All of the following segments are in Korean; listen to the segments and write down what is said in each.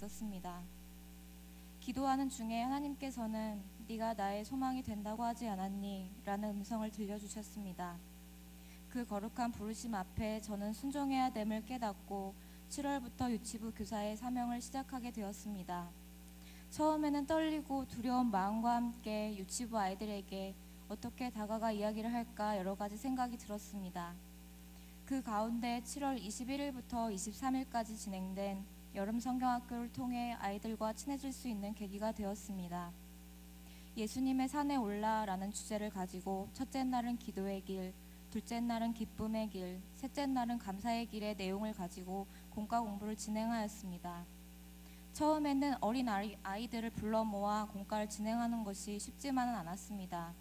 있었습니다. 기도하는 중에 하나님께서는 네가 나의 소망이 된다고 하지 않았니? 라는 음성을 들려주셨습니다. 그 거룩한 부르심 앞에 저는 순종해야 됨을 깨닫고 7월부터 유치부 교사의 사명을 시작하게 되었습니다. 처음에는 떨리고 두려운 마음과 함께 유치부 아이들에게 어떻게 다가가 이야기를 할까 여러 가지 생각이 들었습니다. 그 가운데 7월 21일부터 23일까지 진행된 여름 성경학교를 통해 아이들과 친해질 수 있는 계기가 되었습니다. 예수님의 산에 올라라는 주제를 가지고 첫째 날은 기도의 길, 둘째 날은 기쁨의 길, 셋째 날은 감사의 길의 내용을 가지고 공과 공부를 진행하였습니다. 처음에는 어린 아이들을 불러 모아 공과를 진행하는 것이 쉽지만은 않았습니다.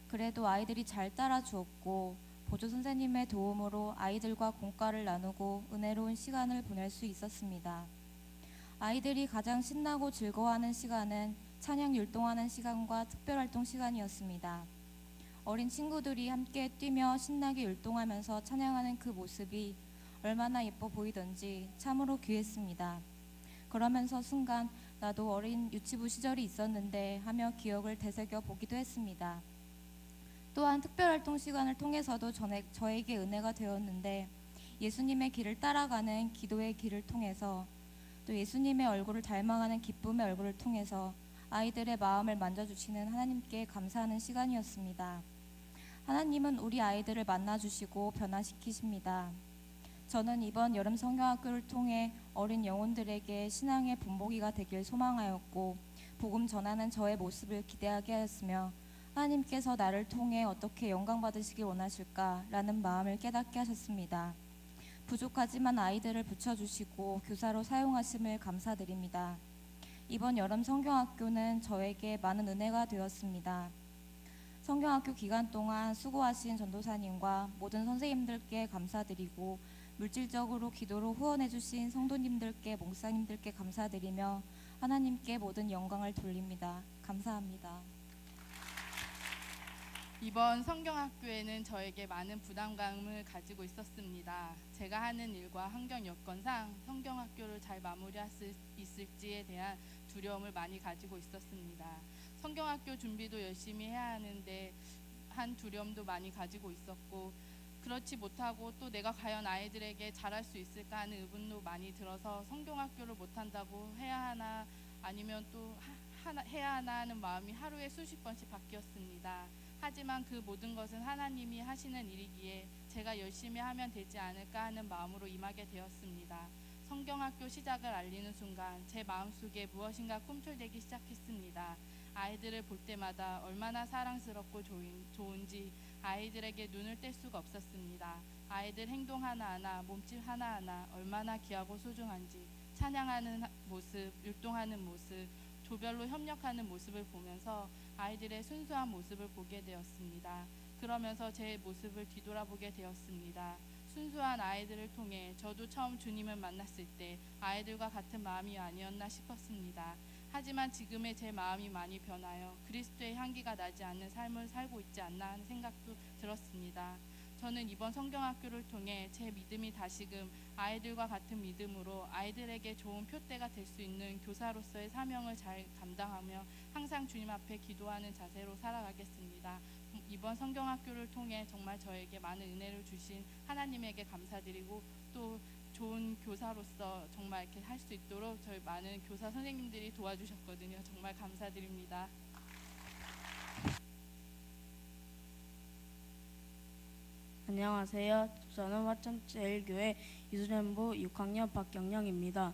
그래도 아이들이 잘 따라주었고 보조 선생님의 도움으로 아이들과 공과를 나누고 은혜로운 시간을 보낼 수 있었습니다. 아이들이 가장 신나고 즐거워하는 시간은 찬양 율동하는 시간과 특별활동 시간이었습니다. 어린 친구들이 함께 뛰며 신나게 율동하면서 찬양하는 그 모습이 얼마나 예뻐 보이던지 참으로 귀했습니다. 그러면서 순간 나도 어린 유치부 시절이 있었는데 하며 기억을 되새겨 보기도 했습니다. 또한 특별활동 시간을 통해서도 저에게 은혜가 되었는데 예수님의 길을 따라가는 기도의 길을 통해서 또 예수님의 얼굴을 닮아가는 기쁨의 얼굴을 통해서 아이들의 마음을 만져주시는 하나님께 감사하는 시간이었습니다. 하나님은 우리 아이들을 만나주시고 변화시키십니다. 저는 이번 여름 성경학교를 통해 어린 영혼들에게 신앙의 본보기가 되길 소망하였고 복음 전하는 저의 모습을 기대하게 하였으며 하나님께서 나를 통해 어떻게 영광 받으시길 원하실까라는 마음을 깨닫게 하셨습니다. 부족하지만 아이들을 붙여주시고 교사로 사용하심을 감사드립니다. 이번 여름 성경학교는 저에게 많은 은혜가 되었습니다. 성경학교 기간 동안 수고하신 전도사님과 모든 선생님들께 감사드리고 물질적으로 기도로 후원해주신 성도님들께 목사님들께 감사드리며 하나님께 모든 영광을 돌립니다. 감사합니다. 이번 성경학교에는 저에게 많은 부담감을 가지고 있었습니다. 제가 하는 일과 환경 여건상 성경학교를 잘 마무리할 수 있을지에 대한 두려움을 많이 가지고 있었습니다. 성경학교 준비도 열심히 해야 하는데 한 두려움도 많이 가지고 있었고 그렇지 못하고 또 내가 과연 아이들에게 잘할 수 있을까 하는 의문도 많이 들어서 성경학교를 못한다고 해야 하나 아니면 또 해야 하나 하는 마음이 하루에 수십 번씩 바뀌었습니다. 하지만 그 모든 것은 하나님이 하시는 일이기에 제가 열심히 하면 되지 않을까 하는 마음으로 임하게 되었습니다. 성경학교 시작을 알리는 순간 제 마음속에 무엇인가 꿈틀대기 시작했습니다. 아이들을 볼 때마다 얼마나 사랑스럽고 좋은지 아이들에게 눈을 뗄 수가 없었습니다. 아이들 행동 하나하나, 몸짓 하나하나 얼마나 귀하고 소중한지 찬양하는 모습, 율동하는 모습, 조별로 협력하는 모습을 보면서 아이들의 순수한 모습을 보게 되었습니다. 그러면서 제 모습을 뒤돌아보게 되었습니다. 순수한 아이들을 통해 저도 처음 주님을 만났을 때 아이들과 같은 마음이 아니었나 싶었습니다. 하지만 지금의 제 마음이 많이 변하여 그리스도의 향기가 나지 않는 삶을 살고 있지 않나 하는 생각도 들었습니다. 저는 이번 성경학교를 통해 제 믿음이 다시금 아이들과 같은 믿음으로 아이들에게 좋은 표대가 될 수 있는 교사로서의 사명을 잘 감당하며 항상 주님 앞에 기도하는 자세로 살아가겠습니다. 이번 성경학교를 통해 정말 저에게 많은 은혜를 주신 하나님에게 감사드리고 또 좋은 교사로서 정말 이렇게 할 수 있도록 저희 많은 교사 선생님들이 도와주셨거든요. 정말 감사드립니다. 안녕하세요. 저는 화천제일교회 유수년부 6학년 박경영입니다.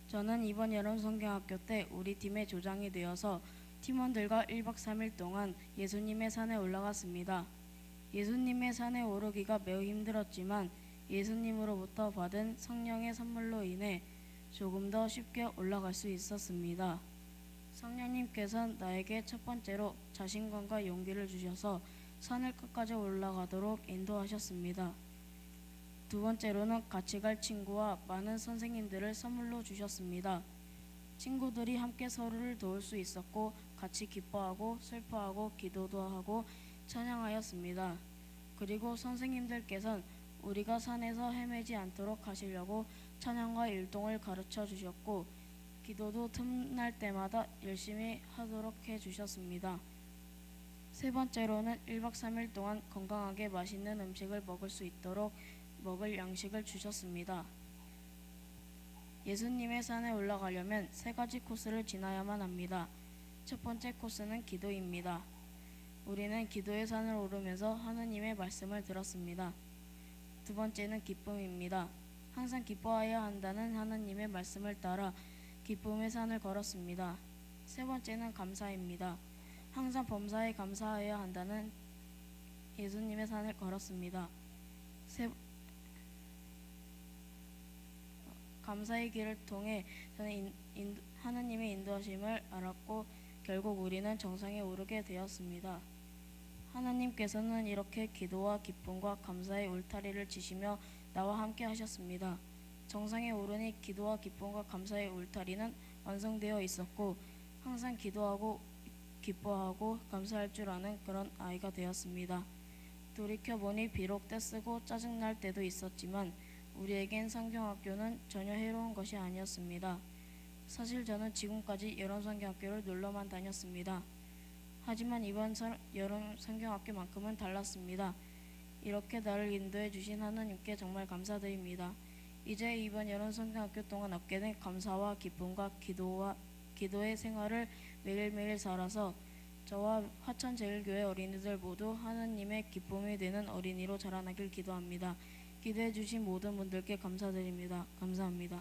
저는 이번 여름 성경학교 때 우리 팀의 조장이 되어서 팀원들과 1박 3일 동안 예수님의 산에 올라갔습니다. 예수님의 산에 오르기가 매우 힘들었지만 예수님으로부터 받은 성령의 선물로 인해 조금 더 쉽게 올라갈 수 있었습니다. 성령님께서는 나에게 첫 번째로 자신감과 용기를 주셔서 산을 끝까지 올라가도록 인도하셨습니다. 두 번째로는 같이 갈 친구와 많은 선생님들을 선물로 주셨습니다. 친구들이 함께 서로를 도울 수 있었고 같이 기뻐하고 슬퍼하고 기도도 하고 찬양하였습니다. 그리고 선생님들께서는 우리가 산에서 헤매지 않도록 하시려고 찬양과 율동을 가르쳐 주셨고 기도도 틈날 때마다 열심히 하도록 해주셨습니다. 세 번째로는 1박 3일 동안 건강하게 맛있는 음식을 먹을 수 있도록 먹을 양식을 주셨습니다. 예수님의 산에 올라가려면 세 가지 코스를 지나야만 합니다. 첫 번째 코스는 기도입니다. 우리는 기도의 산을 오르면서 하느님의 말씀을 들었습니다. 두 번째는 기쁨입니다. 항상 기뻐해야 한다는 하느님의 말씀을 따라 기쁨의 산을 걸었습니다. 세 번째는 감사입니다. 항상 범사에 감사해야 한다는 예수님의 산을 걸었습니다. 감사의 길을 통해 저는 하느님의 인도하심을 알았고 결국 우리는 정상에 오르게 되었습니다. 하나님께서는 이렇게 기도와 기쁨과 감사의 울타리를 지시며 나와 함께 하셨습니다. 정상에 오르니 기도와 기쁨과 감사의 울타리는 완성되어 있었고 항상 기도하고 기뻐하고 감사할 줄 아는 그런 아이가 되었습니다. 돌이켜보니 비록 떼쓰고 짜증날 때도 있었지만 우리에겐 성경학교는 전혀 해로운 것이 아니었습니다. 사실 저는 지금까지 여름 성경학교를 놀러만 다녔습니다. 하지만 이번 여름 성경학교만큼은 달랐습니다. 이렇게 나를 인도해 주신 하나님께 정말 감사드립니다. 이제 이번 여름 성경학교 동안 얻게 된 감사와 기쁨과 기도의 생활을 매일매일 살아서 저와 화천제일교회 어린이들 모두 하나님의 기쁨이 되는 어린이로 자라나길 기도합니다. 기도해 주신 모든 분들께 감사드립니다. 감사합니다.